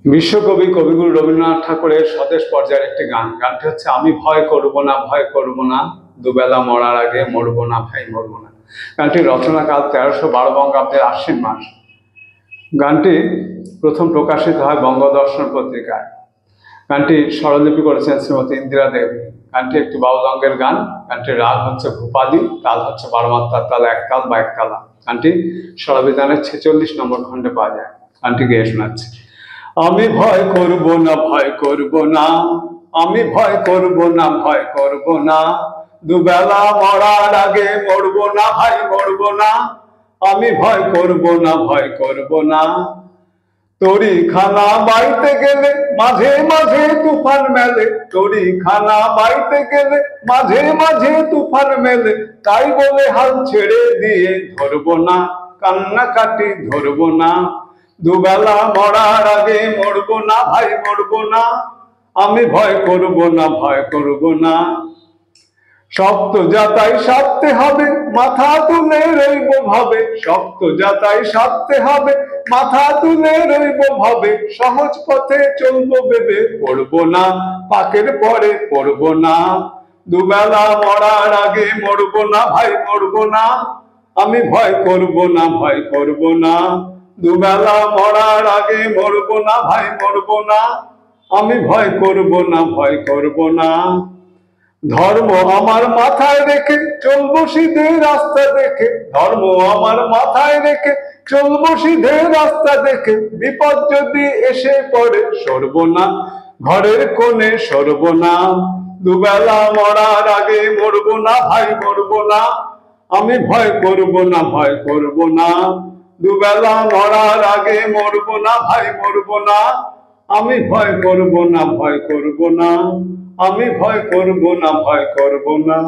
বিশ্বকবি কবিগুরু রবীন্দ্রনাথ ঠাকুরের স্বদেশ পর্যায়ের একটি গান। গানটি হচ্ছে আমি ভয় করব না, ভয় করব না, দুবেলা মরার আগে মরবো না ভাই, মরবো না। গানটির রচনাকাল 1312 বঙ্গাব্দের আশ্বিন মাস। গানটি প্রথম প্রকাশিত হয় বঙ্গদর্শন পত্রিকায়। গানটি স্বরলিপি করেছেন শ্রীমতী ইন্দিরা দেবী। গানটি একটি বাউল অঙ্গের গান। গানটির রাগ হচ্ছে ভূপালী, তাল হচ্ছে 12 মাত্রার তাল, এক তাল বা একতালা। গানটি স্বরবিধানের 46 নম্বর খণ্ডে পাওয়া যায়। গানটি গেয়ে শোনাচ্ছে। আমি ভয় করব না, ভয় করব না, আমি ভয় করব না, ভয় করব না, দুবেলা মরার আগে মরবো না ভাই, মরবো না। আমি ভয় করব না, ভয় করব না। তরি খানা বাইতে গেলে মাঝে মাঝে তুফান মেলে, তরি খানা বাইতে গেলে মাঝে মাঝে তুফান মেলে, তাই বলে হাল ছেড়ে দিয়ে ধরবো না, কান্নাকাটি ধরবো না, দুবেলা মরার আগে মরবো না ভাই, মরবো না। আমি ভয় করব না, ভয় করব না। শক্ত যাতাই সাধতে হবে, মাথা তুলে রইব ভাবে, শক্ত যাতাই সাধতে হবে, মাথা তুলে রইব ভাবে, সহজ পথে চলবো ভেবে পড়বো না, পাকের পরে পড়বো না, দুবেলা মরার আগে মরবো না ভাই, মরবো না। আমি ভয় করব না, ভয় করব না, দুবেলা মরার আগে মরবো না ভাই, মরবো না। আমি ভয় করব না, ভয় করব না। ধর্ম আমার মাথায় রেখে চলবো সিধে রাস্তা দেখে, ধর্ম আমার মাথায় রেখে চলবো সিধে রাস্তা দেখে, বিপদ যদি এসে পড়ে সরবো না, ঘরের কোণে সরবো না, দুবেলা মরার আগে মরবো না ভাই, মরবো না। আমি ভয় করব না, ভয় করব না, দুবেলা মরার আগে মরবো না ভাই, মরবো না। আমি ভয় করব না, ভয় করব না, আমি ভয় করব না, ভয় করব না।